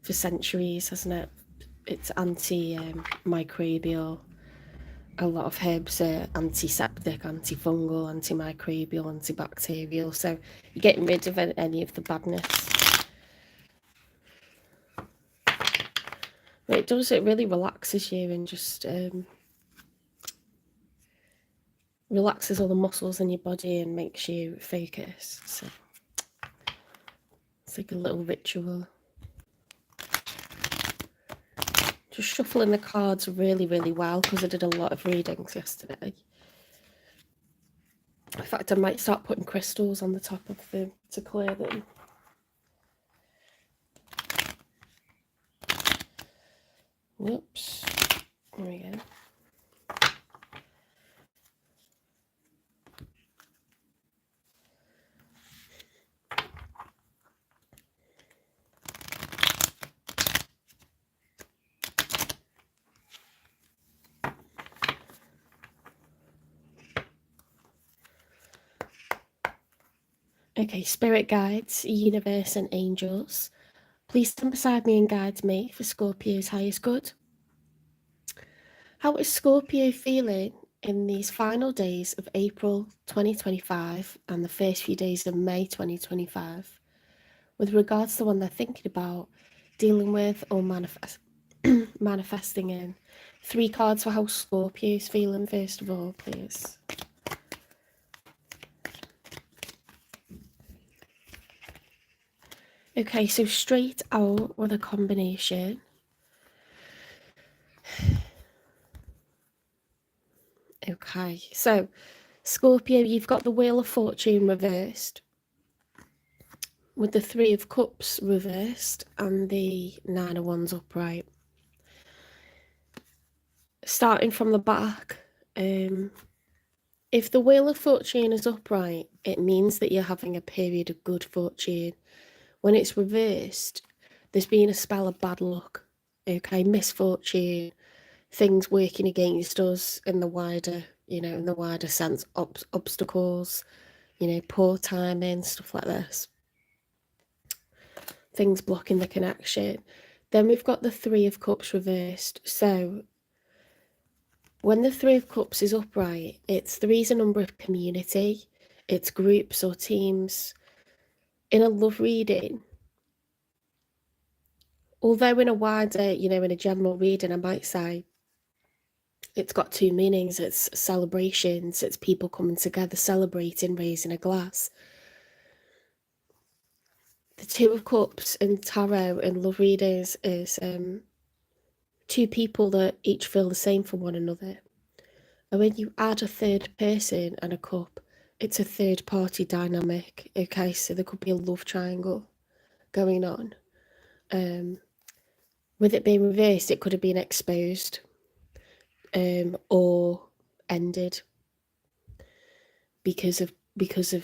for centuries, hasn't it? It's anti-microbial. A lot of herbs are antiseptic, antifungal, antimicrobial, antibacterial. So you're getting rid of any of the badness. But it does, it really relaxes you and just relaxes all the muscles in your body and makes you focus. So it's like a little ritual. Just shuffling the cards really, really well because I did a lot of readings yesterday. In fact, I might start putting crystals on the top of them to clear them. Whoops. There we go. Okay, spirit guides, universe and angels, please stand beside me and guide me for Scorpio's highest good. How is Scorpio feeling in these final days of April 2025 and the first few days of May 2025 with regards to the one they're thinking about, dealing with, or manifesting in? 3 cards for how Scorpio's feeling first of all, please. Okay, so straight out with a combination. Okay, so Scorpio, you've got the Wheel of Fortune reversed with the 3 of Cups reversed and the 9 of Wands upright. Starting from the back, if the Wheel of Fortune is upright, it means that you're having a period of good fortune. When it's reversed, there's been a spell of bad luck, okay, misfortune, things working against us in the wider, in the wider sense, obstacles, poor timing, stuff like this. Things blocking the connection. Then we've got the 3 of Cups reversed. So when the 3 of Cups is upright, it's 3 is a number of community, it's groups or teams. In a love reading, although in a wider, in a general reading, I might say it's got 2 meanings. It's celebrations, it's people coming together, celebrating, raising a glass. The 2 of Cups in tarot and love readings is 2 people that each feel the same for one another. And when you add a third person and a cup, it's a third party dynamic. Okay, so there could be a love triangle going on. With it being reversed, it could have been exposed or ended because of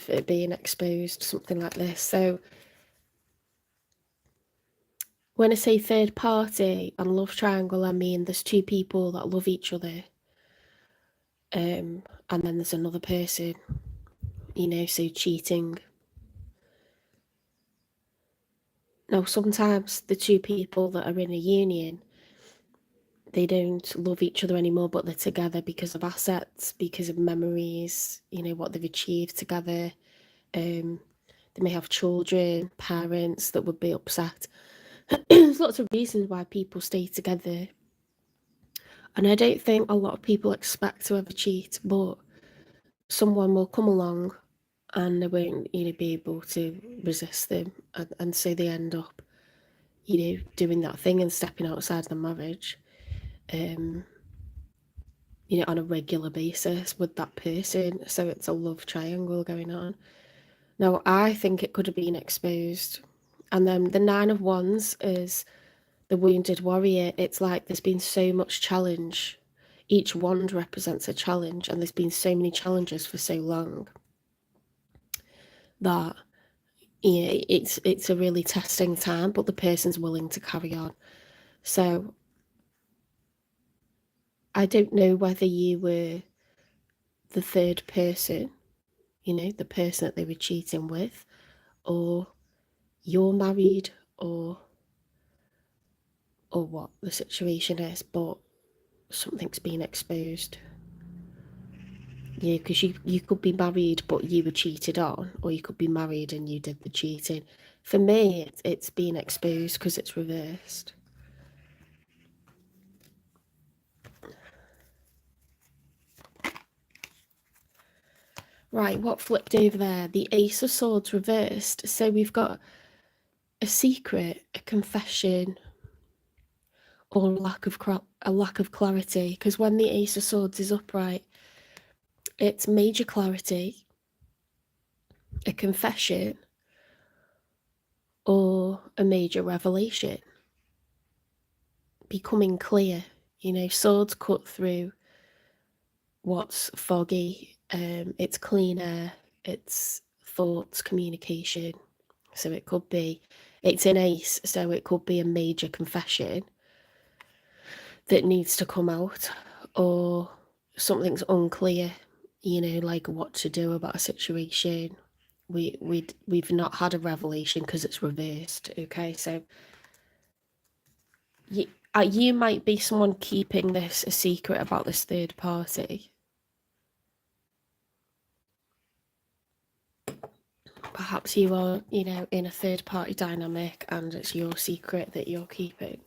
it being exposed, something like this. So when I say third party and love triangle, I mean there's 2 people that love each other, and then there's another person, so cheating. Now, sometimes the 2 people that are in a union, they don't love each other anymore, but they're together because of assets, because of memories, what they've achieved together. They may have children, parents that would be upset. There's lots of reasons why people stay together. And I don't think a lot of people expect to ever cheat, but someone will come along and they won't, be able to resist them. And so they end up, doing that thing and stepping outside the marriage, on a regular basis with that person. So it's a love triangle going on. Now, I think it could have been exposed. And then the 9 of Wands is the wounded warrior. It's like there's been so much challenge. Each wand represents a challenge, and there's been so many challenges for so long that it's a really testing time, but the person's willing to carry on. So I don't know whether you were the third person, the person that they were cheating with, or you're married, or or what the situation is, but something's been exposed. Yeah, because you could be married but you were cheated on, or you could be married and you did the cheating. For me, it's been exposed because it's reversed. Right, what flipped over there? The Ace of Swords reversed. So we've got a secret, a confession, or a lack of clarity. Because when the Ace of Swords is upright, it's major clarity, a confession, or a major revelation. Becoming clear. You know, swords cut through what's foggy. It's clean air, it's thoughts, communication. So it could be, it's an ace, so it could be a major confession that needs to come out, or something's unclear, you know, like what to do about a situation. We've not had a revelation because it's reversed. Okay, so you might be someone keeping this a secret about this third party. Perhaps you are, you know, in a third party dynamic and it's your secret that you're keeping.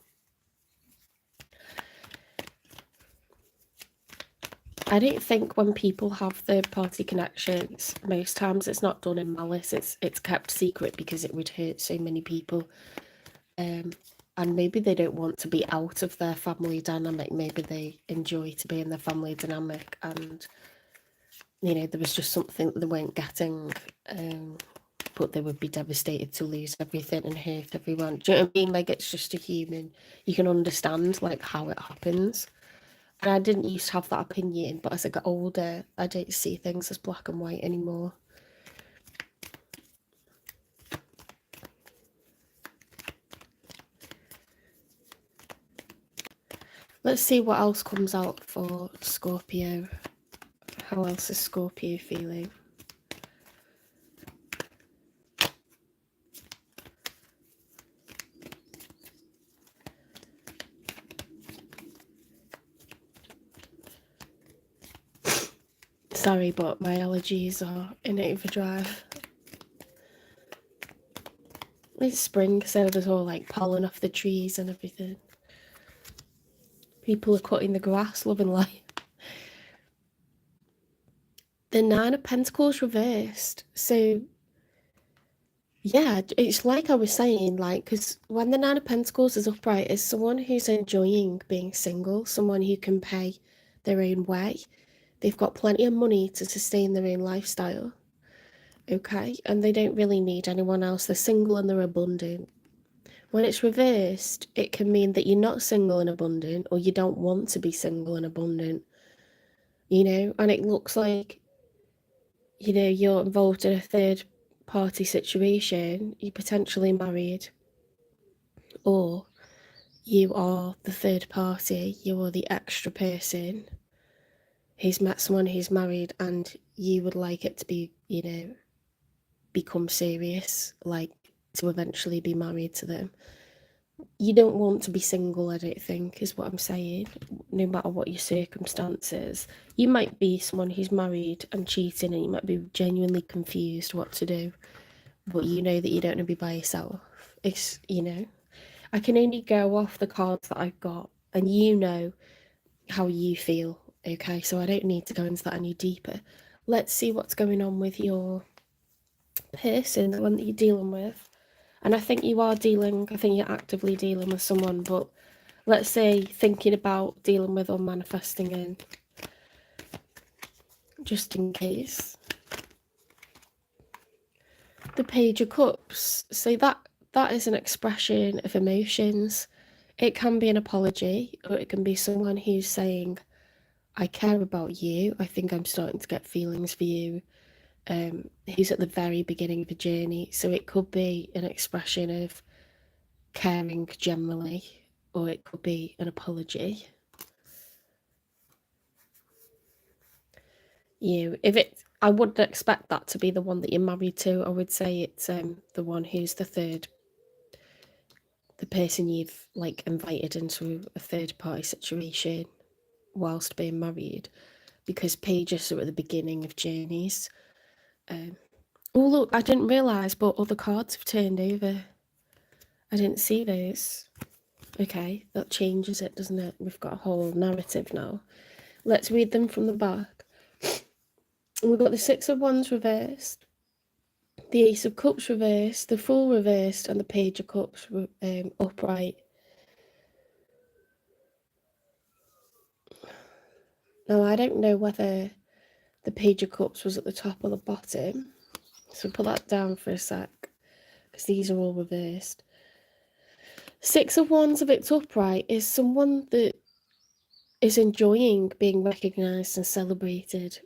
I don't think when people have third party connections, most times it's not done in malice, it's kept secret because it would hurt so many people. And maybe they don't want to be out of their family dynamic, maybe they enjoy to be in their family dynamic, and you know, there was just something that they weren't getting, but they would be devastated to lose everything and hurt everyone. Do you know what I mean? Like, it's just a human, you can understand like how it happens. And I didn't used to have that opinion, but as I got older, I don't see things as black and white anymore. Let's see what else comes out for Scorpio. How else is Scorpio feeling? Sorry, but my allergies are in overdrive. It's spring, so there's all like pollen off the trees and everything. People are cutting the grass, loving life. The Nine of Pentacles reversed. So, yeah, it's like I was saying, like, because when the Nine of Pentacles is upright, it's someone who's enjoying being single, someone who can pay their own way. They've got plenty of money to sustain their own lifestyle, okay? And they don't really need anyone else. They're single and they're abundant. When it's reversed, it can mean that you're not single and abundant, or you don't want to be single and abundant, you know? And it looks like, you know, you're involved in a third party situation, you're potentially married, or you are the third party, you are the extra person who's met someone who's married, and you would like it to be, you know, become serious, like to eventually be married to them. You don't want to be single, I don't think, is what I'm saying, no matter what your circumstances. You might be someone who's married and cheating, and you might be genuinely confused what to do, but you know that you don't want to be by yourself. It's, you know, I can only go off the cards that I've got, and you know how you feel, okay? So I don't need to go into that any deeper. Let's see what's going on with your person, the one that you're dealing with. And I think you are dealing, I think you're actively dealing with someone, but let's say thinking about dealing with or manifesting in, just in case. The Page of Cups. So that is an expression of emotions. It can be an apology, or it can be someone who's saying, I care about you, I think I'm starting to get feelings for you. Who's at the very beginning of a journey. So it could be an expression of caring generally, or it could be an apology. I wouldn't expect that to be the one that you're married to. I would say it's the one who's the third the person you've like invited into a third party situation whilst being married, because pages are at the beginning of journeys. Oh look, I didn't realise, but other cards have turned over. I didn't see those. Okay, that changes it, doesn't it? We've got a whole narrative now. Let's read them from the back. We've got the Six of Wands reversed, the Ace of Cups reversed, the Fool reversed, and the Page of Cups upright. Now, I don't know whether the Page of Cups was at the top or the bottom, so put that down for a sec, because these are all reversed. Six of Wands, if it's upright, is someone that is enjoying being recognised and celebrated,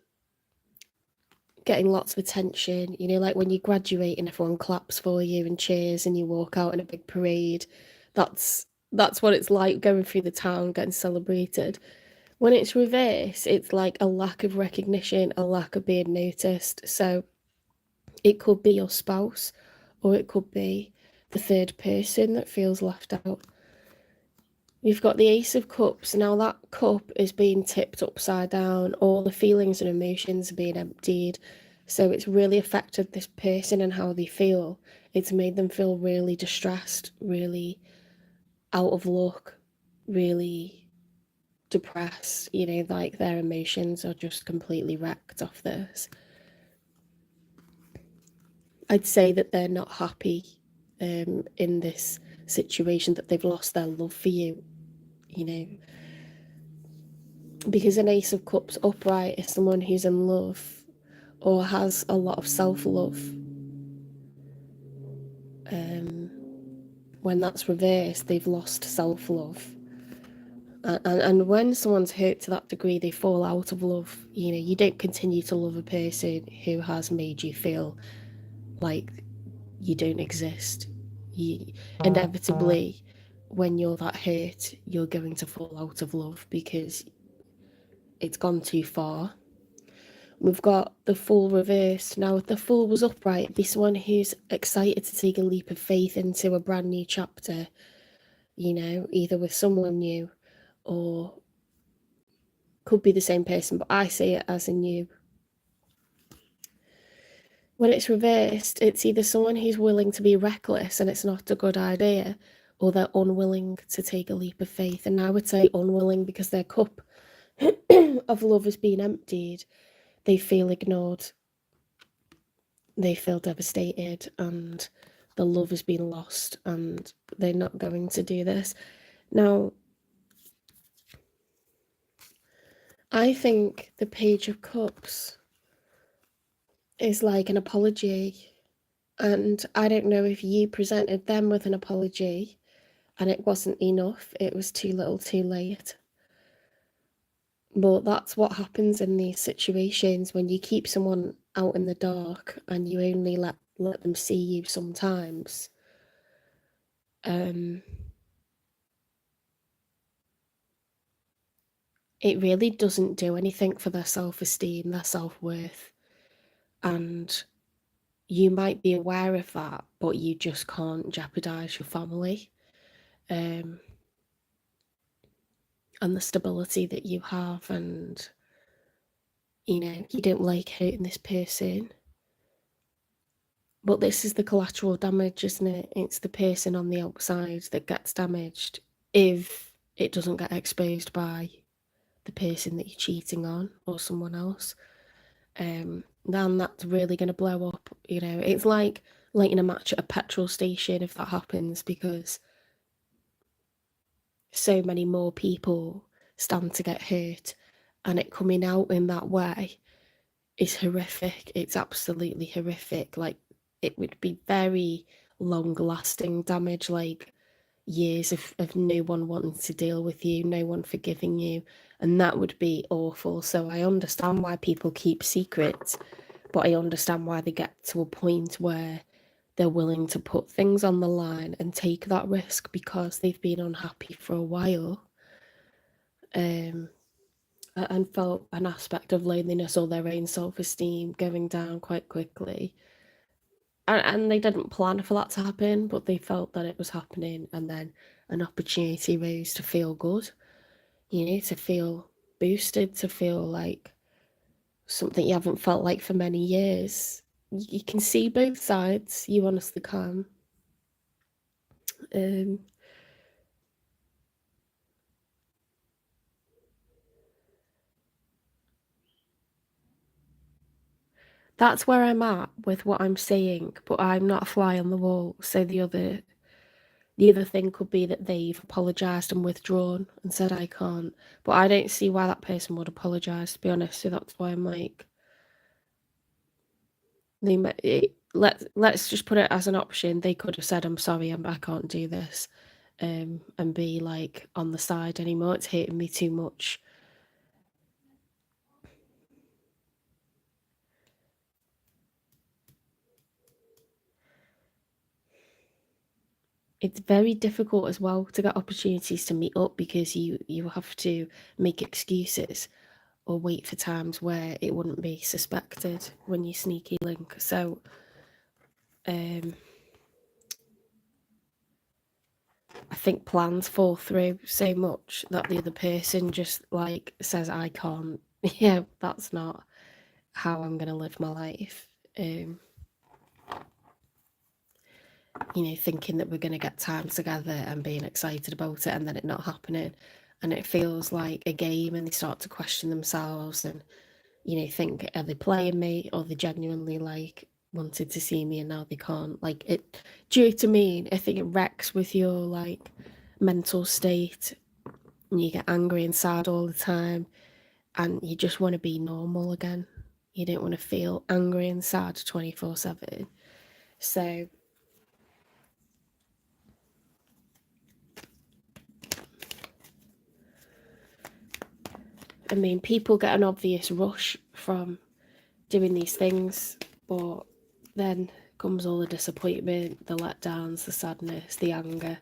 getting lots of attention, you know, like when you graduate and everyone claps for you and cheers and you walk out in a big parade. That's what it's like going through the town getting celebrated. When it's reverse, it's like a lack of recognition, a lack of being noticed. So it could be your spouse, or it could be the third person that feels left out. We've got the Ace of Cups. Now that cup is being tipped upside down. All the feelings and emotions are being emptied. So it's really affected this person and how they feel. It's made them feel really distressed, really out of luck, really depressed. You know, like their emotions are just completely wrecked off this. I'd say that they're not happy in this situation, that they've lost their love for you, you know. Because an Ace of Cups upright is someone who's in love or has a lot of self-love. When that's reversed, they've lost self-love. And when someone's hurt to that degree, they fall out of love. You know, you don't continue to love a person who has made you feel like you don't exist. Inevitably, when you're that hurt, you're going to fall out of love because it's gone too far. We've got the Fool reversed. Now, if the Fool was upright, it'd be someone who's excited to take a leap of faith into a brand new chapter, you know, either with someone new or could be the same person, but I see it as a new. When it's reversed, it's either someone who's willing to be reckless and it's not a good idea, or they're unwilling to take a leap of faith. And I would say unwilling because their cup of love has been emptied. They feel ignored. They feel devastated and the love has been lost and they're not going to do this. Now, I think the Page of Cups is like an apology, and I don't know if you presented them with an apology and it wasn't enough, it was too little too late. But that's what happens in these situations when you keep someone out in the dark and you only let them see you sometimes. It really doesn't do anything for their self-esteem, their self-worth. And you might be aware of that, but you just can't jeopardise your family and the stability that you have. And, you know, you don't like hurting this person. But this is the collateral damage, isn't it? It's the person on the outside that gets damaged if it doesn't get exposed by the person that you're cheating on or someone else. Then that's really going to blow up. You know, it's like in a match at a petrol station if that happens, because so many more people stand to get hurt, and it coming out in that way is horrific. It's absolutely horrific. Like, it would be very long lasting damage, like years of no one wanting to deal with you, no one forgiving you, and that would be awful. So I understand why people keep secrets, but I understand why they get to a point where they're willing to put things on the line and take that risk because they've been unhappy for a while, and felt an aspect of loneliness or their own self-esteem going down quite quickly. and they didn't plan for that to happen, but they felt that it was happening, and then an opportunity rose to feel good, to feel boosted, to feel like something you haven't felt like for many years. You can see both sides, you honestly can. That's where I'm at with what I'm saying, but I'm not a fly on the wall. So the other thing could be that they've apologised and withdrawn and said I can't. But I don't see why that person would apologise, to be honest. So that's why I'm like, let's just put it as an option. They could have said, I'm sorry, I can't do this, and be like on the side anymore. It's hating me too much. It's very difficult as well to get opportunities to meet up because you have to make excuses or wait for times where it wouldn't be suspected when you sneaky link. So I think plans fall through so much that the other person just like says, I can't. Yeah, that's not how I'm going to live my life. Thinking that we're going to get time together and being excited about it and then it not happening. And it feels like a game and they start to question themselves and, think, are they playing me or they genuinely like wanted to see me and now they can't? Like it, due to me, I think it wrecks with your like mental state and you get angry and sad all the time and you just want to be normal again. You don't want to feel angry and sad 24/7. So I mean, people get an obvious rush from doing these things, but then comes all the disappointment, the letdowns, the sadness, the anger.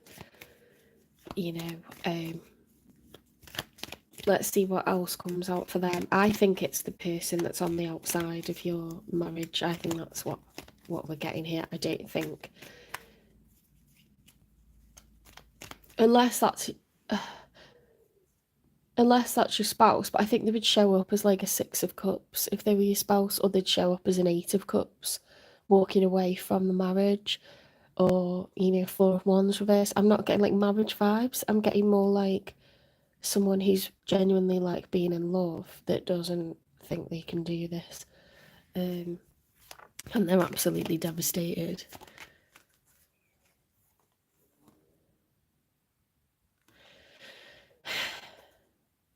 Let's see what else comes out for them. I think it's the person that's on the outside of your marriage. I think that's what we're getting here. I don't think, unless that's your spouse, but I think they would show up as like a 6 of Cups if they were your spouse, or they'd show up as an 8 of Cups walking away from the marriage, or 4 of Wands reverse. I'm not getting like marriage vibes. I'm getting more like someone who's genuinely like being in love that doesn't think they can do this, and they're absolutely devastated.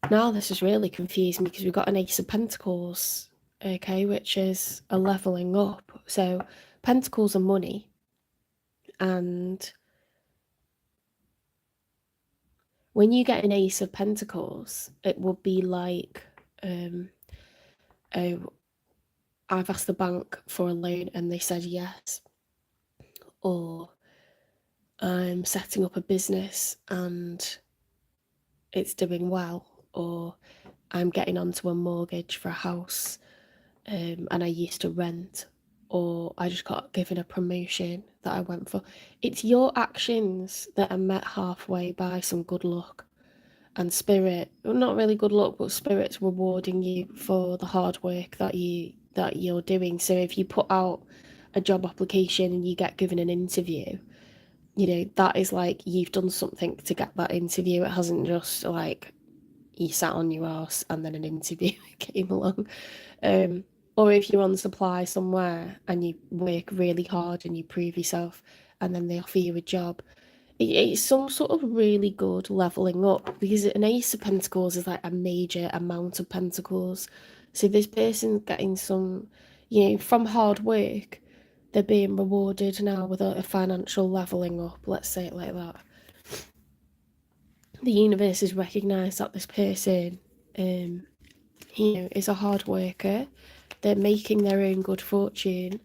Now this is really confusing because we've got an Ace of Pentacles, okay, which is a leveling up. So Pentacles are money, and when you get an Ace of Pentacles, it will be like, oh, I've asked the bank for a loan and they said yes, or I'm setting up a business and it's doing well, or I'm getting onto a mortgage for a house, and I used to rent, or I just got given a promotion that I went for. It's your actions that are met halfway by some good luck and spirit. Well, not really good luck, but spirit's rewarding you for the hard work that you're doing. So if you put out a job application and you get given an interview, that is like you've done something to get that interview. It hasn't just like you sat on your ass and then an interview came along. Or if you're on supply somewhere and you work really hard and you prove yourself and then they offer you a job, it's some sort of really good leveling up, because an Ace of Pentacles is like a major amount of pentacles. So this person's getting some, from hard work, they're being rewarded now with a financial leveling up, let's say it like that. The universe has recognised that this person, is a hard worker. They're making their own good fortune,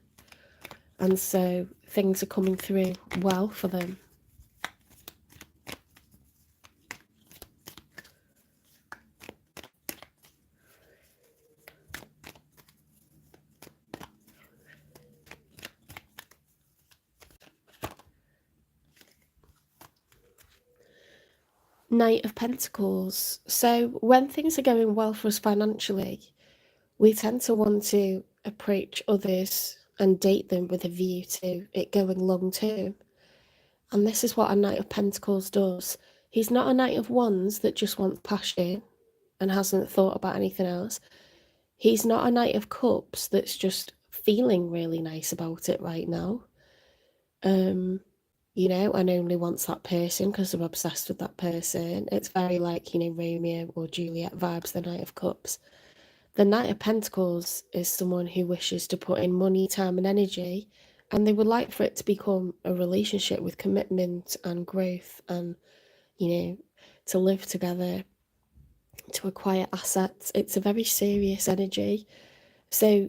and so things are coming through well for them. Knight of Pentacles. So when things are going well for us financially, we tend to want to approach others and date them with a view to it going long term. And this is what a Knight of Pentacles does. He's not a Knight of Wands that just wants passion and hasn't thought about anything else. He's not a Knight of Cups that's just feeling really nice about it right now. You know, and only wants that person because they're obsessed with that person. It's very like, you know, Romeo or Juliet vibes, the Knight of Cups. The Knight of Pentacles is someone who wishes to put in money, time, and energy, and they would like for it to become a relationship with commitment and growth and, you know, to live together, to acquire assets. It's a very serious energy. So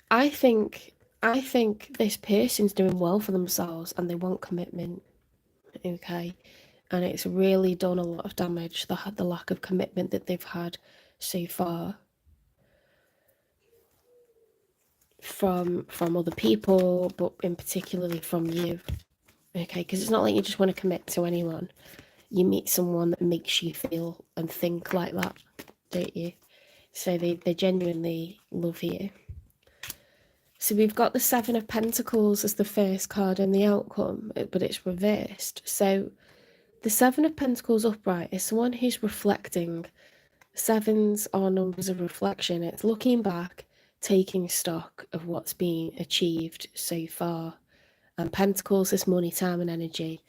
I think this person's doing well for themselves and they want commitment. Okay. And it's really done a lot of damage, the lack of commitment that they've had so far from other people, but in particularly from you. Okay, because it's not like you just want to commit to anyone. You meet someone that makes you feel and think like that, don't you? So they genuinely love you. So we've got the Seven of Pentacles as the first card in the outcome, but it's reversed. So the Seven of Pentacles upright is someone who's reflecting. Sevens are numbers of reflection. It's looking back, taking stock of what's been achieved so far. And Pentacles is money, time, and energy.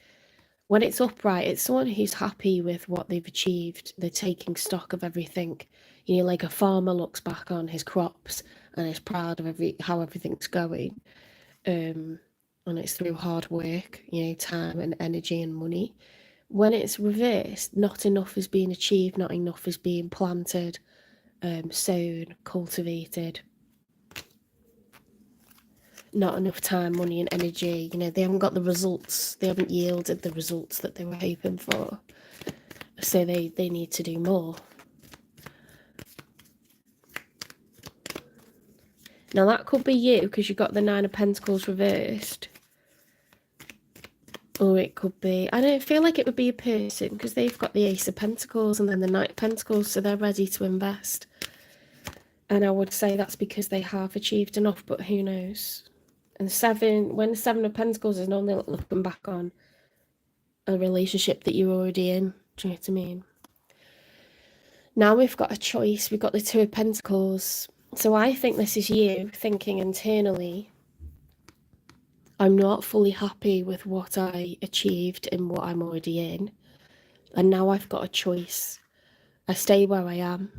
When it's upright, it's someone who's happy with what they've achieved. They're taking stock of everything. You know, like a farmer looks back on his crops and is proud of how everything's going. And it's through hard work, you know, time and energy and money. When it's reversed, not enough is being achieved, not enough is being planted, sown, cultivated. Not enough time, money, and energy. You know, they haven't got the results. They haven't yielded the results that they were hoping for. So they need to do more. Now that could be you because you got the Nine of Pentacles reversed. Or it could be, I don't feel like it would be a person because they've got the Ace of Pentacles and then the Knight of Pentacles, so they're ready to invest. And I would say that's because they have achieved enough, but who knows? And when the Seven of Pentacles is normally looking back on a relationship that you're already in. Do you know what I mean? Now we've got a choice. We've got the Two of Pentacles. So I think this is you thinking internally, I'm not fully happy with what I achieved and what I'm already in. And now I've got a choice. I stay where I am,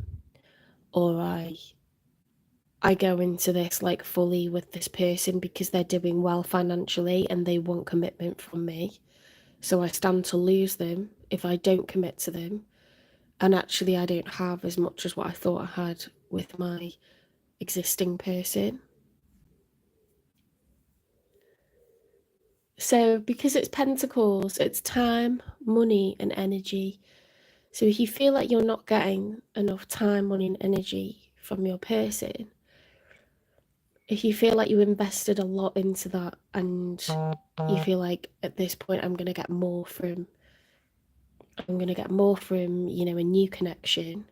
or I go into this like fully with this person because they're doing well financially and they want commitment from me. So I stand to lose them if I don't commit to them. And actually I don't have as much as what I thought I had with my existing person. So because it's Pentacles, it's time, money, and energy. So if you feel like you're not getting enough time, money, and energy from your person, if you feel like you invested a lot into that and you feel like at this point I'm going to get more from, you know, a new connection,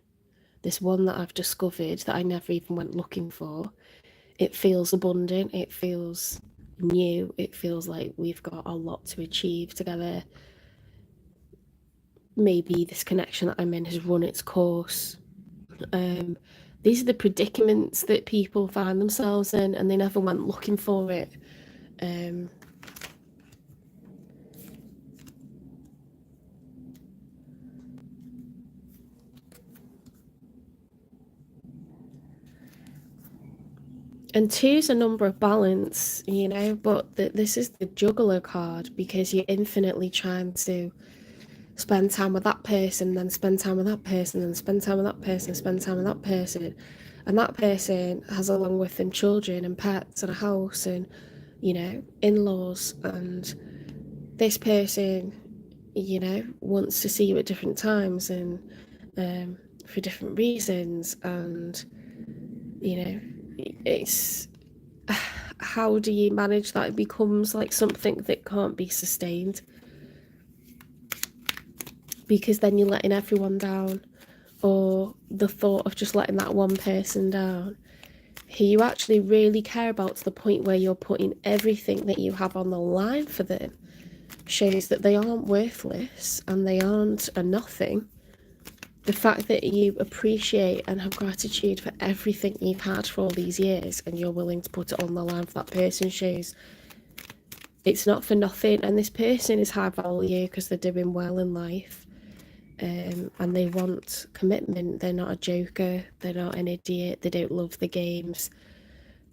this one that I've discovered that I never even went looking for, it feels abundant, it feels new, it feels like we've got a lot to achieve together. Maybe this connection that I'm in has run its course. These are the predicaments that people find themselves in and they never went looking for it. And two's a number of balance, you know, but this is the juggler card because you're infinitely trying to spend time with that person, then spend time with that person, then spend time with that person, spend time with that person. And that person has along with them children and pets and a house and, you know, in-laws. And this person, you know, wants to see you at different times and for different reasons. And, you know, it's, how do you manage that? It becomes like something that can't be sustained, because then you're letting everyone down, or the thought of just letting that one person down who you actually really care about, to the point where you're putting everything that you have on the line for them, shows that they aren't worthless and they aren't a nothing. The fact that you appreciate and have gratitude for everything you've had for all these years, and you're willing to put it on the line for that person, shows it's not for nothing. And this person is high value because they're doing well in life, and they want commitment. They're not a joker, they're not an idiot, they don't love the games.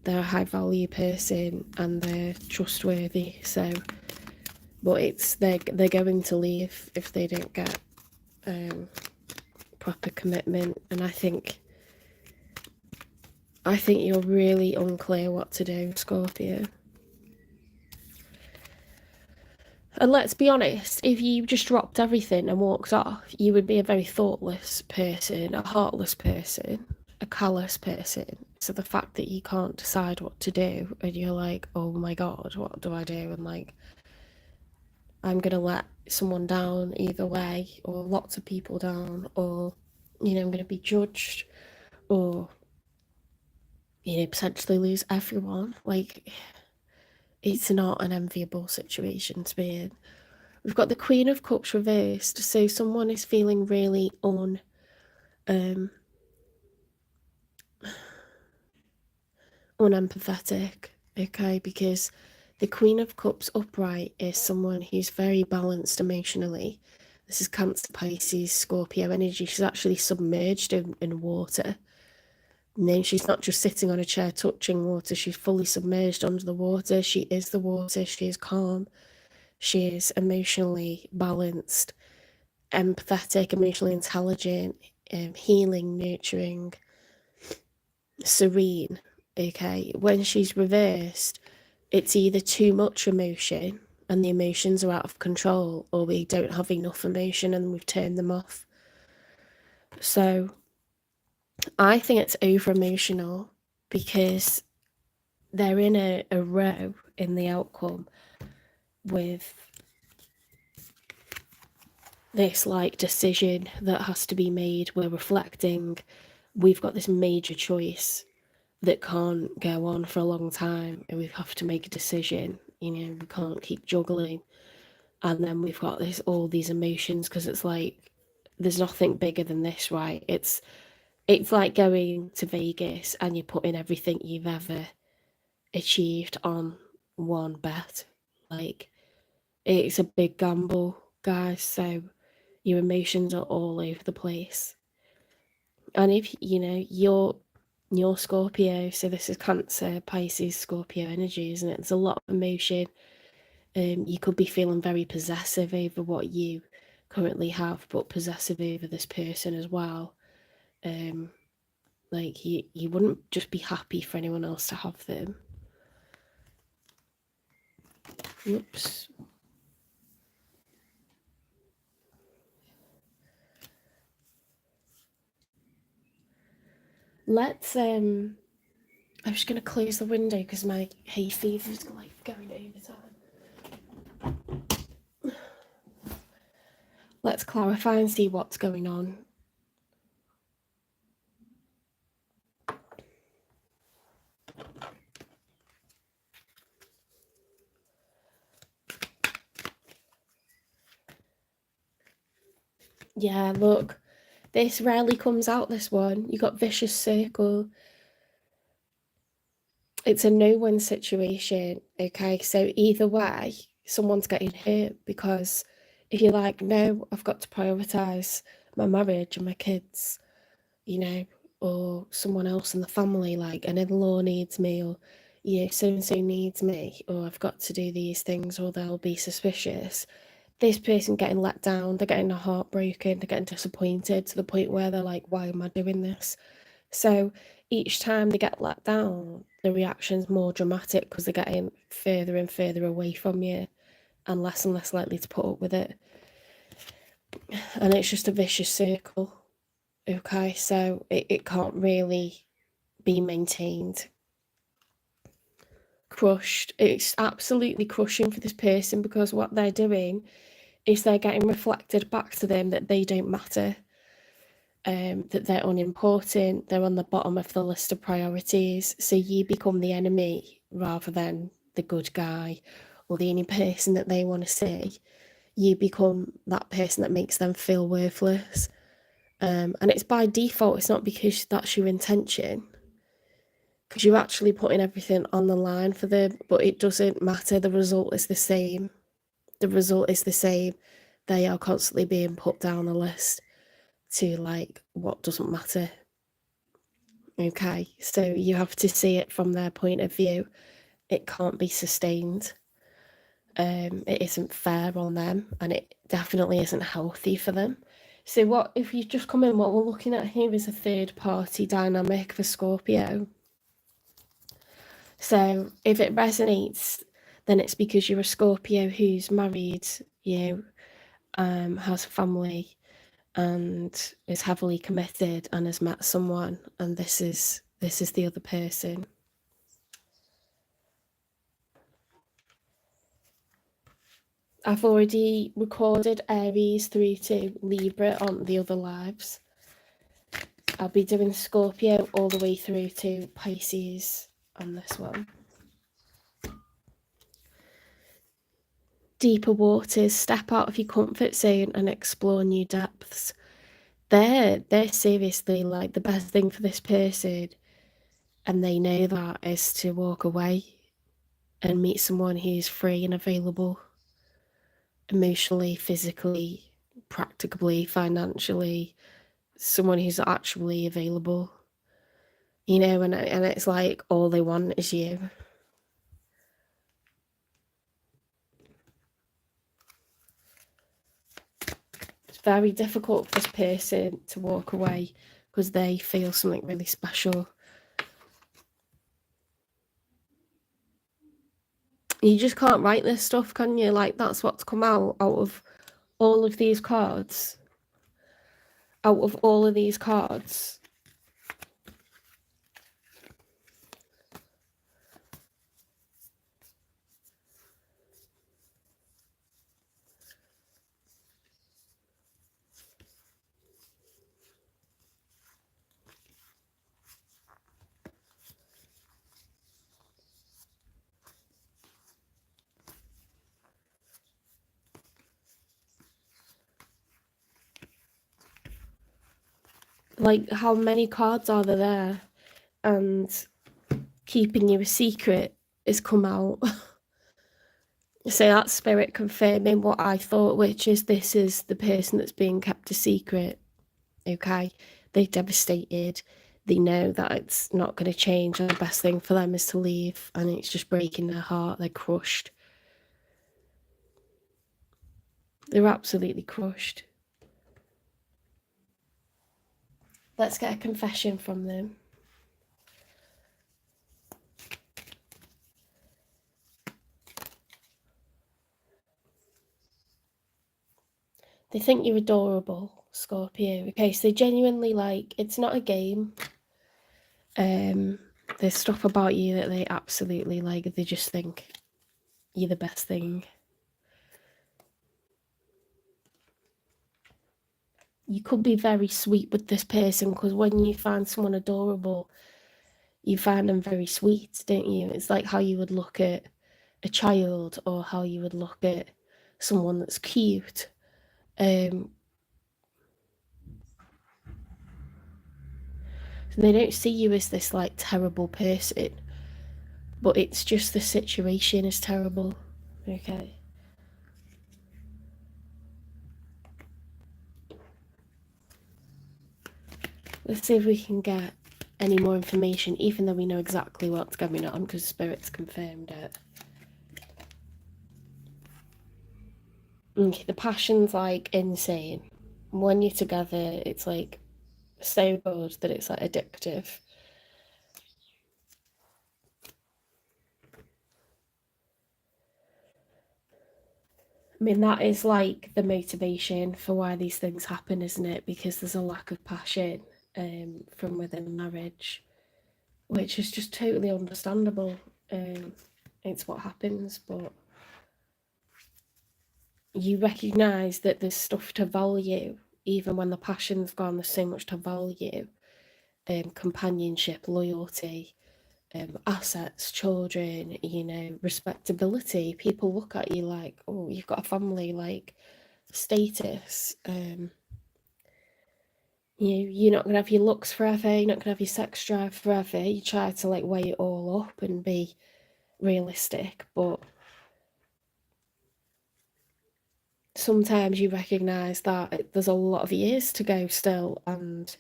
They're a high value person and they're trustworthy. So, but it's they're going to leave if they don't get proper commitment. And I think you're really unclear what to do, Scorpio. And let's be honest, if you just dropped everything and walked off, you would be a very thoughtless person, a heartless person, a callous person. So the fact that you can't decide what to do, and you're like, oh my God, what do I do? And like, I'm going to let someone down either way, or lots of people down, or, I'm going to be judged, or, potentially lose everyone. Like, it's not an enviable situation to be in. We've got the Queen of Cups reversed, so someone is feeling really unempathetic, okay, because the Queen of Cups upright is someone who's very balanced emotionally. This is Cancer, Pisces, Scorpio energy. She's actually submerged in water. And then she's not just sitting on a chair touching water, she's fully submerged under the water. She is the water, she is calm, she is emotionally balanced, empathetic, emotionally intelligent, healing, nurturing, serene. Okay, when she's reversed, it's either too much emotion and the emotions are out of control, or we don't have enough emotion and we've turned them off. So I think it's over emotional, because they're in a row in the outcome with this like decision that has to be made. We're reflecting, we've got this major choice that can't go on for a long time, and we have to make a decision. We can't keep juggling. And then we've got all these emotions, because it's like there's nothing bigger than this, right? It's like going to Vegas and you're putting everything you've ever achieved on one bet. Like, it's a big gamble, guys. So your emotions are all over the place. And if you're Scorpio, so this is Cancer, Pisces, Scorpio energy, isn't it? There's a lot of emotion. You could be feeling very possessive over what you currently have, but possessive over this person as well. Like, you wouldn't just be happy for anyone else to have them. Oops. Let's I'm just gonna close the window because my hay fever is like going overtime. Let's clarify and see what's going on. Yeah, look, this rarely comes out, this one. You got vicious circle. It's a no-win situation, okay? So either way, someone's getting hurt, because if you're like, no, I've got to prioritise my marriage and my kids, or someone else in the family, like an in-law needs me, or, so-and-so needs me, or I've got to do these things or they'll be suspicious. This person getting let down, they're getting heartbroken, they're getting disappointed to the point where they're like, why am I doing this? So each time they get let down, the reaction's more dramatic, because they're getting further and further away from you and less likely to put up with it. And it's just a vicious circle. Okay, so it can't really be maintained. crushed. It's absolutely crushing for this person, because what they're doing is they're getting reflected back to them that they don't matter, that they're unimportant, they're on the bottom of the list of priorities. So you become the enemy rather than the good guy or the only person that they want to see. You become that person that makes them feel worthless. And it's by default, it's not because that's your intention, because you're actually putting everything on the line for them, but it doesn't matter. The result is the same. The result is the same. They are constantly being put down the list to like what doesn't matter. Okay, so you have to see it from their point of view. It can't be sustained. It isn't fair on them, and it definitely isn't healthy for them. So what if you just come in, what we're looking at here is a third party dynamic for Scorpio. So if it resonates, then it's because you're a Scorpio who's married, you know, has a family, and is heavily committed and has met someone, and this is the other person. I've already recorded Aries through to Libra on the other lives. I'll be doing Scorpio all the way through to Pisces on this one. Deeper waters, step out of your comfort zone and explore new depths. They're seriously like the best thing for this person, and they know that, is to walk away and meet someone who's free and available, emotionally, physically, practically, financially, someone who's actually available, you know, and it's like all they want is you. It's very difficult for this person to walk away because they feel something really special. You just can't write this stuff, can you? Like, that's what's come out of all of these cards. Out of all of these cards. Like, how many cards are there? And keeping you a secret has come out. So that's spirit confirming what I thought, which is this is the person that's being kept a secret. Okay, they're devastated. They know that it's not going to change, and the best thing for them is to leave, and it's just breaking their heart. They're crushed. They're absolutely crushed. Let's get a confession from them. They think you're adorable, Scorpio. Okay, so they genuinely, like, it's not a game. There's stuff about you that they absolutely like. They just think you're the best thing. You could be very sweet with this person, because when you find someone adorable, you find them very sweet, don't you? It's like how you would look at a child, or how you would look at someone that's cute. They don't see you as this like terrible person, but it's just the situation is terrible. Okay. Let's see if we can get any more information, even though we know exactly what's going on because Spirit's confirmed it. Okay, the passion's like insane. When you're together, it's like so good that it's like addictive. I mean, that is like the motivation for why these things happen, isn't it? Because there's a lack of passion from within marriage, which is just totally understandable. It's what happens, but you recognise that there's stuff to value, even when the passion's gone, there's so much to value. Companionship, loyalty, assets, children, respectability. People look at you like, oh, you've got a family, like status. You're not going to have your looks forever, you're not going to have your sex drive forever. You try to like weigh it all up and be realistic, but sometimes you recognise that there's a lot of years to go still, and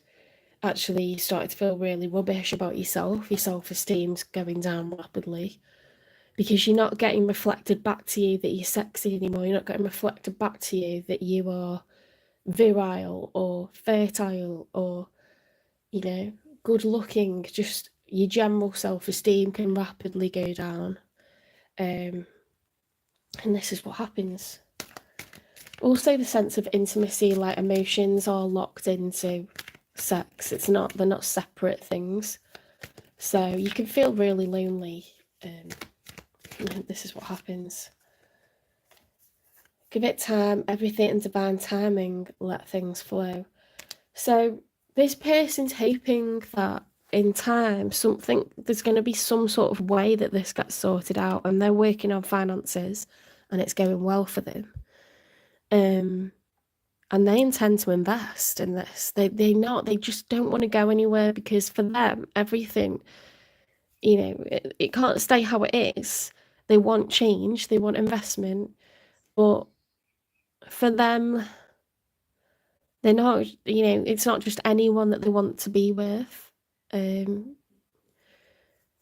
actually you start to feel really rubbish about yourself. Your self-esteem's going down rapidly because you're not getting reflected back to you that you're sexy anymore. You're not getting reflected back to you that you are virile or fertile or, good looking. Just your general self-esteem can rapidly go down. And this is what happens. Also, the sense of intimacy, like emotions are locked into sex. They're not separate things. So you can feel really lonely. This is what happens. Give it time, everything in divine timing, let things flow. So this person's hoping that in time, there's going to be some sort of way that this gets sorted out, and they're working on finances and it's going well for them. And they intend to invest in this. They just don't want to go anywhere, because for them, everything, it can't stay how it is. They want change, they want investment, but for them, they're not, it's not just anyone that they want to be with. And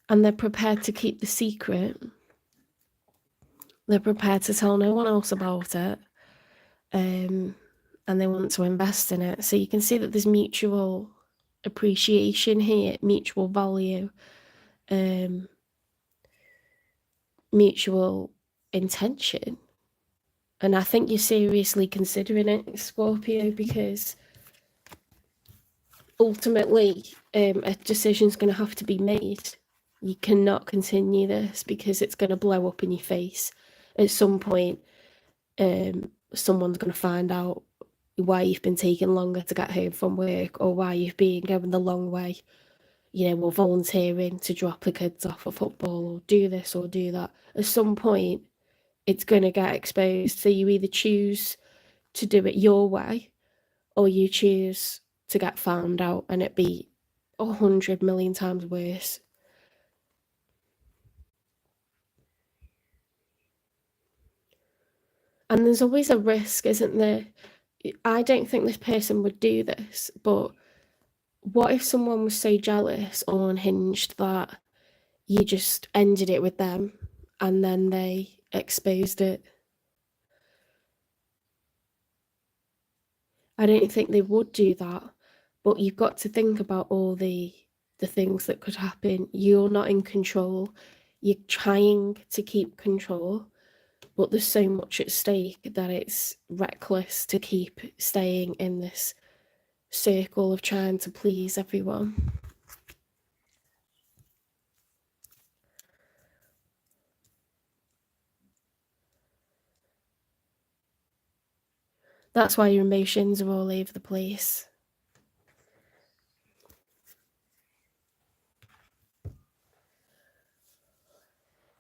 they're prepared to keep the secret. They're prepared to tell no one else about it. And they want to invest in it. So you can see that there's mutual appreciation here, mutual value, mutual intention. And I think you're seriously considering it, Scorpio, because ultimately a decision's going to have to be made. You cannot continue this because it's going to blow up in your face. At some point, someone's going to find out why you've been taking longer to get home from work, or why you've been going the long way, or volunteering to drop the kids off at football, or do this or do that. At some point, it's going to get exposed. So you either choose to do it your way, or you choose to get found out and it be 100 million times worse. And there's always a risk, isn't there? I don't think this person would do this, but what if someone was so jealous or unhinged that you just ended it with them and then they exposed it? I don't think they would do that, but you've got to think about all the things that could happen. You're not in control. You're trying to keep control, but there's so much at stake that it's reckless to keep staying in this circle of trying to please everyone. That's why your emotions are all over the place.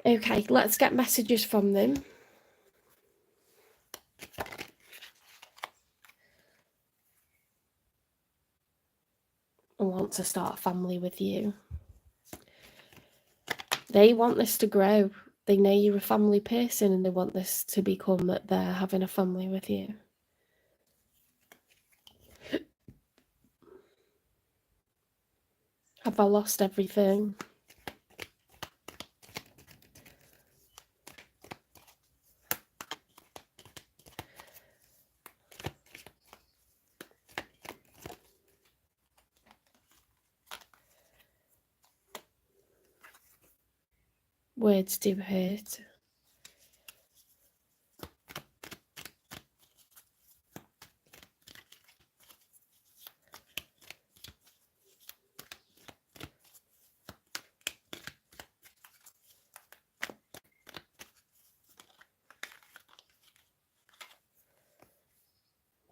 Okay, let's get messages from them. I want to start a family with you. They want this to grow. They know you're a family person and they want this to become that they're having a family with you. Have I lost everything? Words do hurt.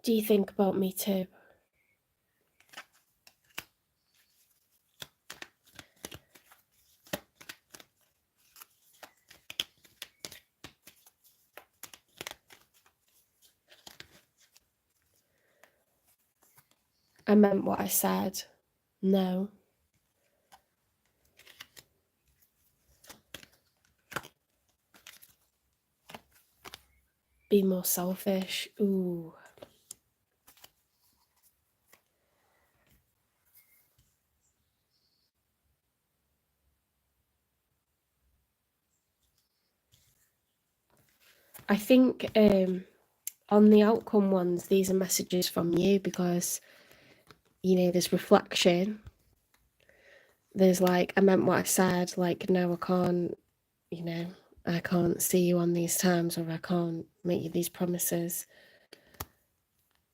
do you think about me too? I meant what I said. No. Be more selfish. Ooh. I think on the outcome ones, these are messages from you because, you know, there's reflection. There's like, I meant what I said, like, no, I can't, you know, I can't see you on these terms, or I can't make you these promises.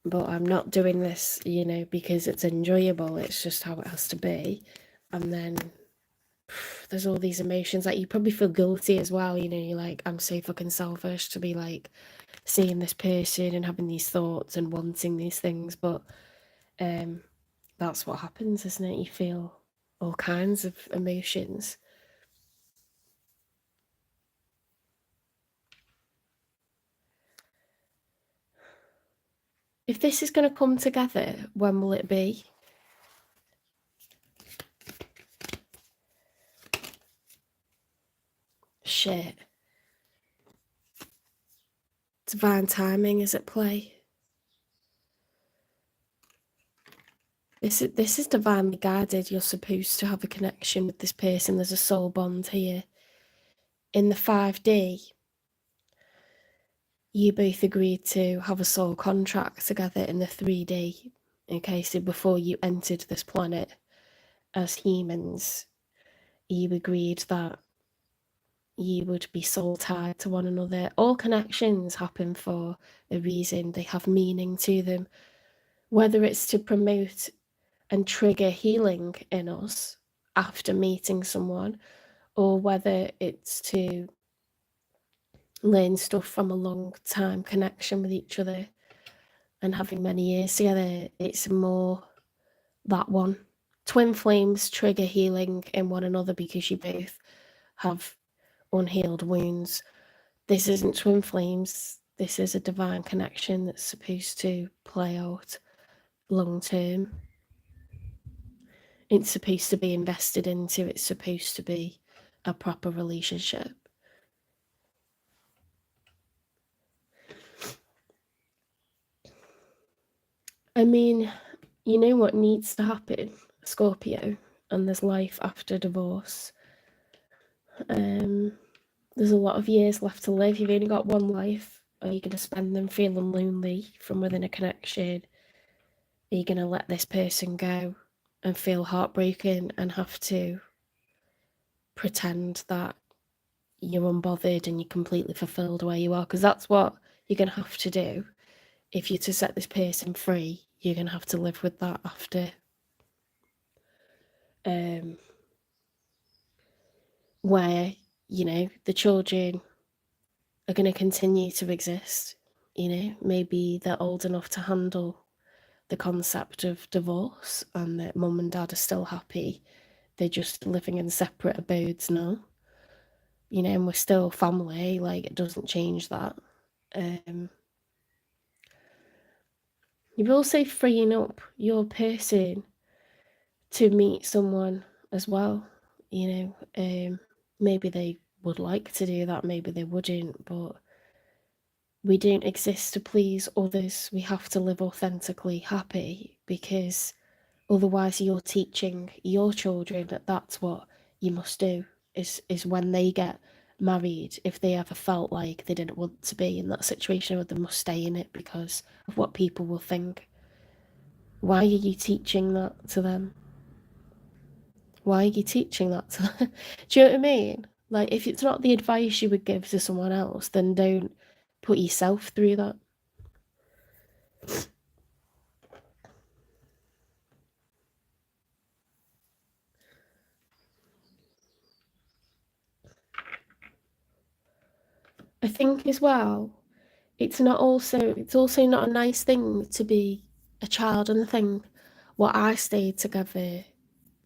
But I'm not doing this, you know, because it's enjoyable. It's just how it has to be. And then there's all these emotions. Like, you probably feel guilty as well. You know, you're like, I'm so fucking selfish to be like seeing this person and having these thoughts and wanting these things. But that's what happens, isn't it? You feel all kinds of emotions. If this is going to come together, when will it be? Shit. Divine timing is at play. This is divinely guided. You're supposed to have a connection with this person. There's a soul bond here. In the 5D, you both agreed to have a soul contract together. In the 3D. Okay, so before you entered this planet as humans, you agreed that you would be soul tied to one another. All connections happen for a reason. They have meaning to them. Whether it's to promote and trigger healing in us after meeting someone, or whether it's to learn stuff from a long time connection with each other and having many years together, it's more that one. Twin flames trigger healing in one another because you both have unhealed wounds. This isn't twin flames. This is a divine connection that's supposed to play out long term. It's supposed to be invested into. It's supposed to be a proper relationship. I mean, you know what needs to happen, Scorpio, and there's life after divorce. There's a lot of years left to live. You've only got one life. Are you going to spend them feeling lonely from within a connection? Are you going to let this person go and feel heartbroken and have to pretend that you're unbothered and you're completely fulfilled where you are? Because that's what you're going to have to do. If you're to set this person free, you're going to have to live with that after. Where, you know, the children are going to continue to exist. You know, maybe they're old enough to handle the concept of divorce and that mum and dad are still happy. They're just living in separate abodes now. You know, and we're still family. Like, it doesn't change that. You're also freeing up your person to meet someone as well. You know, maybe they would like to do that, maybe they wouldn't, but we don't exist to please others. We have to live authentically happy, because otherwise you're teaching your children that that's what you must do, is when they get married, if they ever felt like they didn't want to be in that situation, or they must stay in it because of what people will think. Why are you teaching that to them? Why are you teaching that to them? Do you know what I mean? Like, if it's not the advice you would give to someone else, then don't put yourself through that. I think as well, it's also not a nice thing to be a child and think, well, I stayed together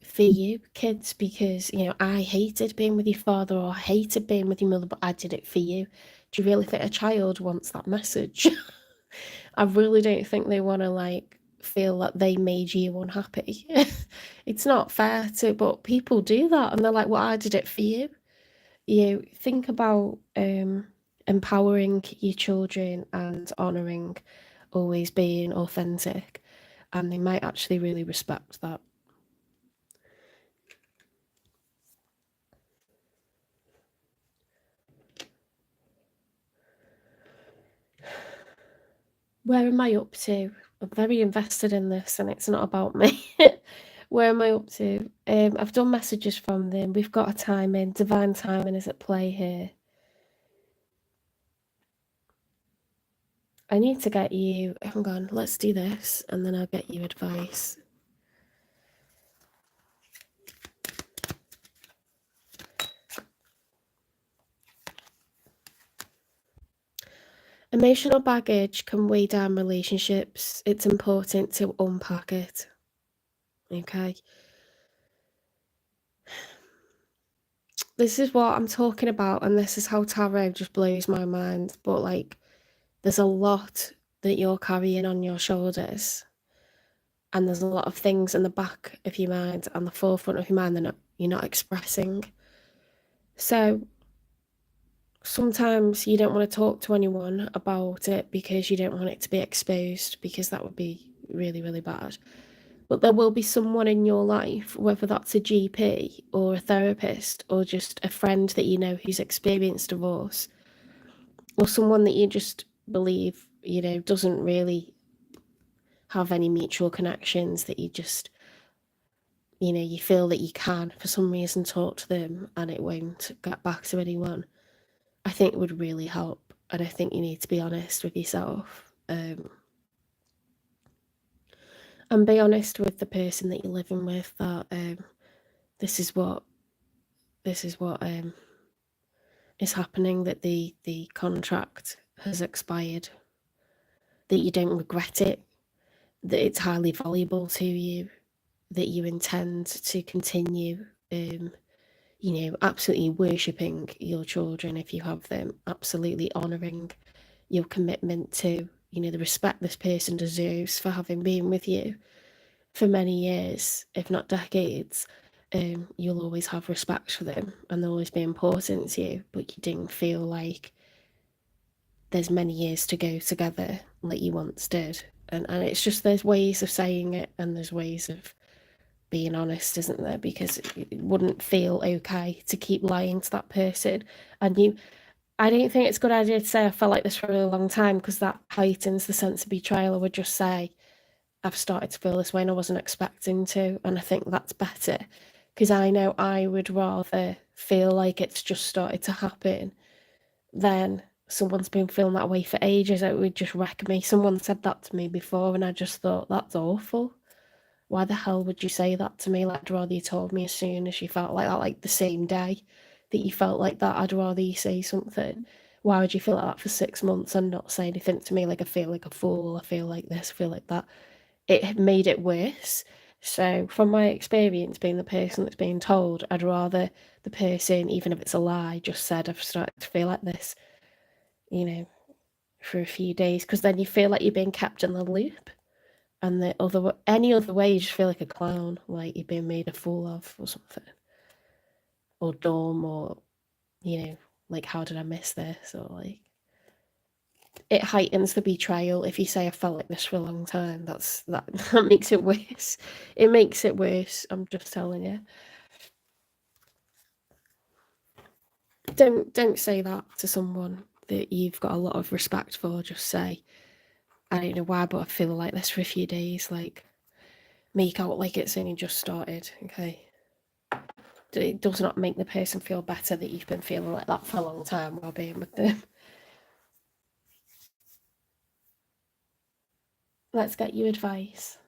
for you kids because, you know, I hated being with your father or I hated being with your mother, but I did it for you. Do you really think a child wants that message? I really don't think they want to like feel that they made you unhappy. It's not fair to, but people do that and they're like, well, I did it for you. You think about empowering your children and honouring always being authentic, and they might actually really respect that. Where am I up to? I'm very invested in this and it's not about me. Where am I up to? I've done messages from them. We've got a timing. Divine timing is at play here. I need to get you... Hang on, let's do this and then I'll get you advice. Emotional baggage can weigh down relationships. It's important to unpack it. Okay? This is what I'm talking about, and this is how tarot just blows my mind. But, like, there's a lot that you're carrying on your shoulders, and there's a lot of things in the back of your mind and the forefront of your mind that you're not expressing. So sometimes you don't want to talk to anyone about it because you don't want it to be exposed, because that would be really, really bad. But there will be someone in your life, whether that's a GP or a therapist or just a friend that you know who's experienced divorce, or someone that you just believe, you know, doesn't really have any mutual connections, that you just, you know, you feel that you can for some reason talk to them and it won't get back to anyone. I think it would really help, and I think you need to be honest with yourself, and be honest with the person that you're living with, that this is what is happening, that the contract has expired, that you don't regret it, that it's highly valuable to you, that you intend to continue, you know, absolutely worshipping your children if you have them, absolutely honouring your commitment to, you know, the respect this person deserves for having been with you for many years, if not decades. You'll always have respect for them and they'll always be important to you, but you didn't feel like there's many years to go together like you once did. And it's just, there's ways of saying it and there's ways of being honest, isn't there? Because it wouldn't feel okay to keep lying to that person. And I don't think it's a good idea to say I felt like this for a really long time, because that heightens the sense of betrayal. I would just say I've started to feel this way and I wasn't expecting to, and I think that's better, because I know I would rather feel like it's just started to happen than someone's been feeling that way for ages. It would just wreck me. Someone said that to me before and I just thought, that's awful. Why the hell would you say that to me? Like, I'd rather you told me as soon as you felt like that, like the same day that you felt like that, I'd rather you say something. Why would you feel like that for 6 months and not say anything to me? Like, I feel like a fool, I feel like this, I feel like that. It made it worse. So from my experience being the person that's being told, I'd rather the person, even if it's a lie, just said, I've started to feel like this, you know, for a few days, because then you feel like you're being kept in the loop. And any other way, you just feel like a clown, like you're being made a fool of or something, or dumb, or, you know, like, how did I miss this? Or like, it heightens the betrayal if you say I felt like this for a long time. That makes it worse. It makes it worse. I'm just telling you. Don't say that to someone that you've got a lot of respect for. Just say, I don't know why, but I feel like this for a few days. Like, make out like it's only just started. Okay. It does not make the person feel better that you've been feeling like that for a long time while being with them. Let's get you advice.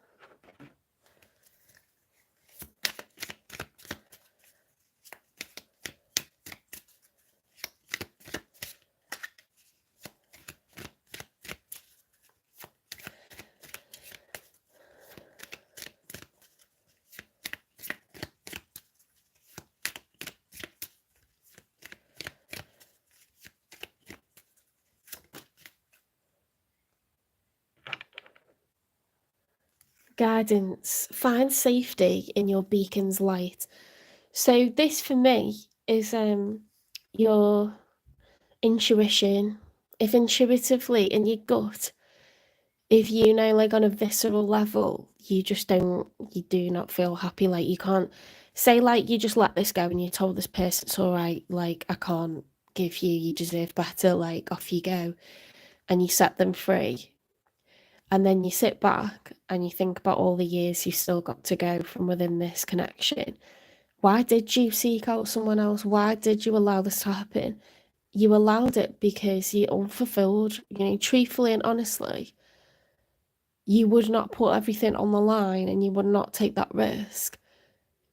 guidance, find safety in your beacon's light. So this for me is your intuition. If intuitively in your gut, if you know, like on a visceral level, you do not feel happy, like you can't say, like, you just let this go and you told this person it's all right, like, I can't give you deserve better, like, off you go, and you set them free. And then you sit back and you think about all the years you've still got to go from within this connection. Why did you seek out someone else? Why did you allow this to happen? You allowed it because you're unfulfilled. Truthfully and honestly, you would not put everything on the line and you would not take that risk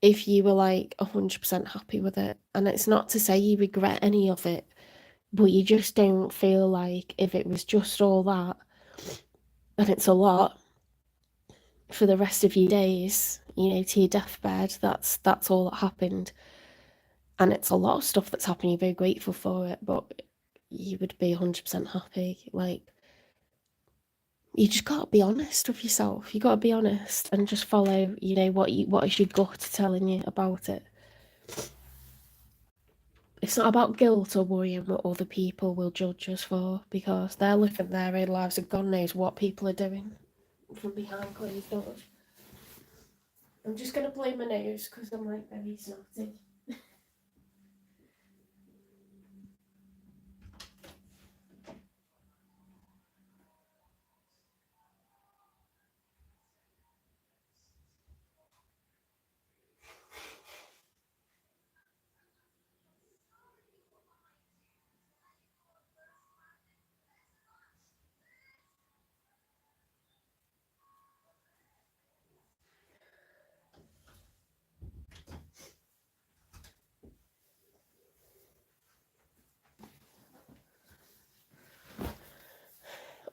if you were like 100% happy with it. And it's not to say you regret any of it, but you just don't feel like if it was just all that, and it's a lot for the rest of your days, to your deathbed, that's all that happened. And it's a lot of stuff that's happened, you're very grateful for it, but you would be 100% happy. Like, you just gotta be honest with yourself. You gotta be honest and just follow, what is your gut telling you about it. It's not about guilt or worrying what other people will judge us for, because they're living their own lives and God knows what people are doing from behind closed doors. I'm just gonna blow my nose because I'm like very snotty.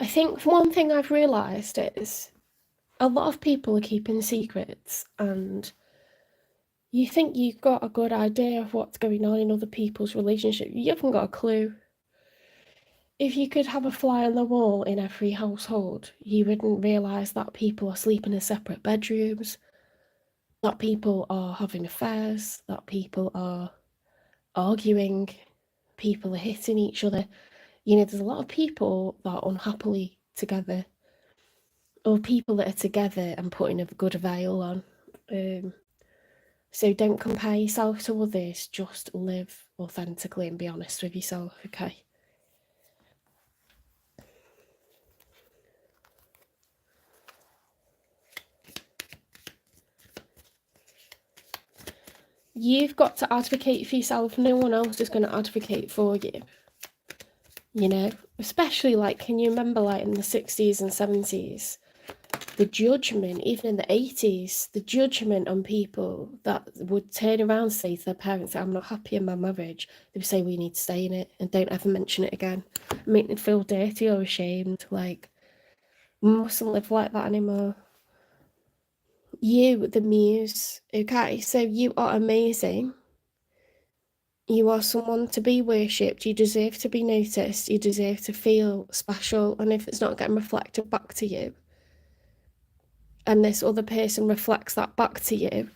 I think one thing I've realised is a lot of people are keeping secrets, and you think you've got a good idea of what's going on in other people's relationship. You haven't got a clue. If you could have a fly on the wall in every household, you wouldn't realise that people are sleeping in separate bedrooms, that people are having affairs, that people are arguing, people are hitting each other. There's a lot of people that are unhappily together, or people that are together and putting a good veil on. So don't compare yourself to others, just live authentically and be honest with yourself, okay? You've got to advocate for yourself. No one else is going to advocate for you. Especially, like, can you remember, like, in the 60s and 70s, the judgment, even in the 80s, the judgment on people that would turn around and say to their parents, I'm not happy in my marriage, they would say, we need to stay in it and don't ever mention it again. Make them feel dirty or ashamed. Like, we mustn't live like that anymore. You, the muse, okay? So you are amazing. You are someone to be worshipped. You deserve to be noticed. You deserve to feel special. And if it's not getting reflected back to you, and this other person reflects that back to you,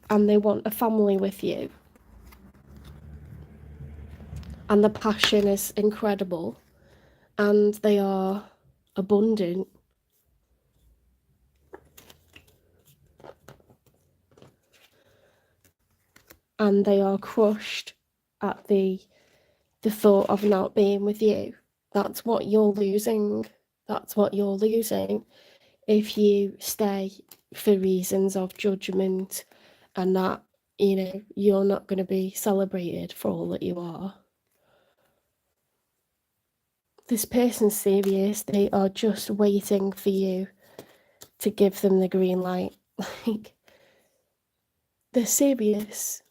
and they want a family with you, and the passion is incredible, and they are abundant, and they are crushed at the thought of not being with you, that's what you're losing. That's what you're losing if you stay for reasons of judgment, and that, you're not going to be celebrated for all that you are. This person's serious. They are just waiting for you to give them the green light. Like, they're serious.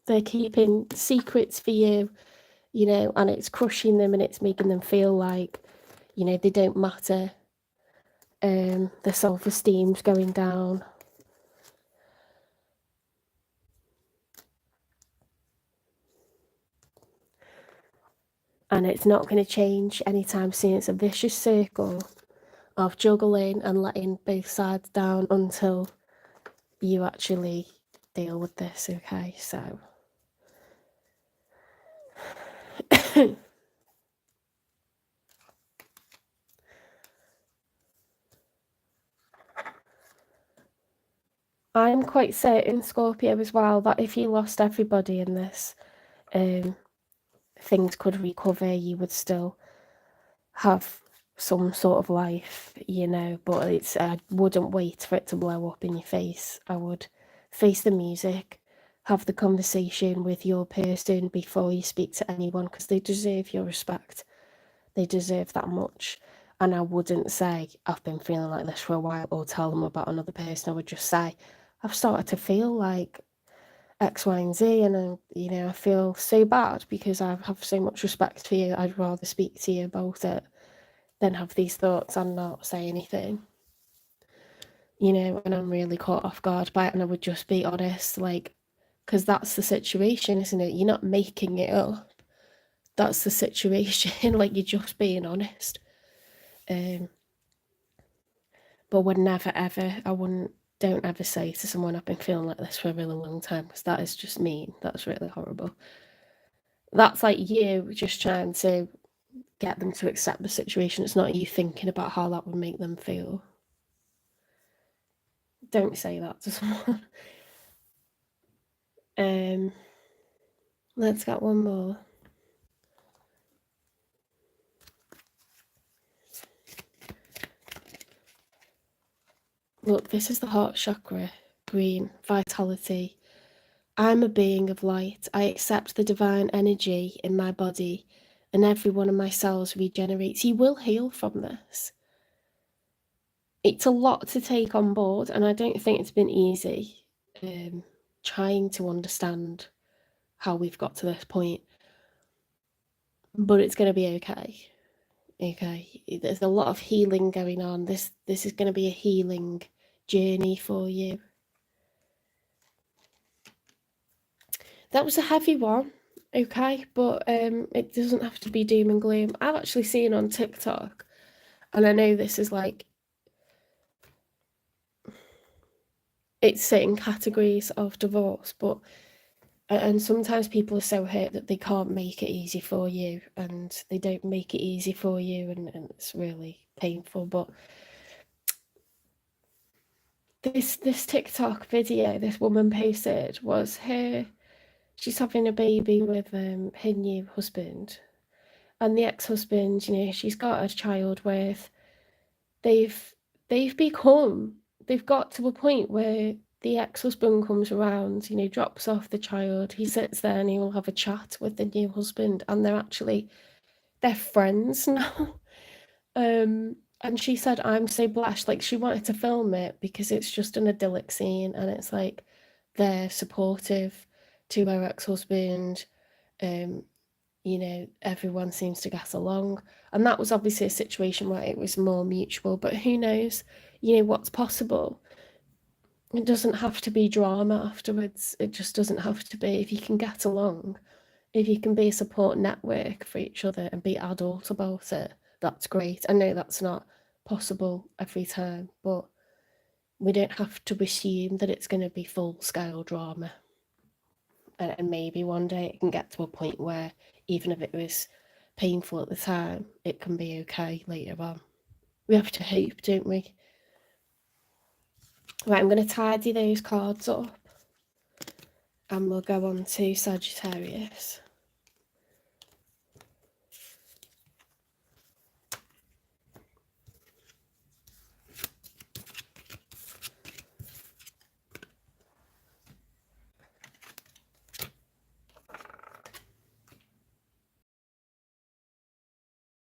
They're keeping secrets for you, and it's crushing them and it's making them feel like, they don't matter. Their self-esteem's going down. And it's not going to change anytime soon. It's a vicious circle. of juggling and letting both sides down until you actually deal with this, okay? So I'm quite certain, Scorpio, as well, that if you lost everybody in this, things could recover. You would still have some sort of life, you know, but I wouldn't wait for it to blow up in your face. I would face the music, have the conversation with your person before you speak to anyone, because they deserve your respect. They deserve that much. And I wouldn't say, I've been feeling like this for a while, or tell them about another person. I would just say, I've started to feel like X, Y, and Z, and you know, I feel so bad because I have so much respect for you. I'd rather speak to you about it than have these thoughts and not say anything. You know, and I'm really caught off guard by it, and I would just be honest, like, because that's the situation, isn't it? You're not making it up. That's the situation. Like, you're just being honest. But would never ever, don't ever say to someone, I've been feeling like this for a really long time, because that is just mean. That's really horrible. That's like you just trying to get them to accept the situation. It's not you thinking about how that would make them feel. Don't say that to someone. Let's get one more. Look, this is the heart chakra, green, vitality. I'm a being of light. I accept the divine energy in my body, and every one of my cells regenerates. You will heal from this. It's a lot to take on board, and I don't think it's been easy trying to understand how we've got to this point. But it's going to be okay. Okay, there's a lot of healing going on. This is going to be a healing journey for you. That was a heavy one, okay, but it doesn't have to be doom and gloom. I've actually seen on TikTok, and I know this is like, it's certain categories of divorce, but and sometimes people are so hurt that they can't make it easy for you, and they don't make it easy for you, and it's really painful. But this TikTok video this woman posted was her. She's having a baby with her new husband, and the ex-husband, you know, she's got a child with. They've got to a point where the ex-husband comes around, you know, drops off the child, he sits there and he will have a chat with the new husband, and they're friends now. And she said, I'm so blessed. Like, she wanted to film it because it's just an idyllic scene, and it's like they're supportive to her ex-husband. You know, everyone seems to get along, and that was obviously a situation where it was more mutual, but who knows, you know, what's possible. It doesn't have to be drama afterwards. It just doesn't have to be. If you can get along, if you can be a support network for each other and be adult about it, that's great. I know that's not possible every time, but we don't have to assume that it's going to be full-scale drama. And maybe one day it can get to a point where, even if it was painful at the time, it can be okay later on. We have to hope, don't we? Right, I'm going to tidy those cards up, and we'll go on to Sagittarius.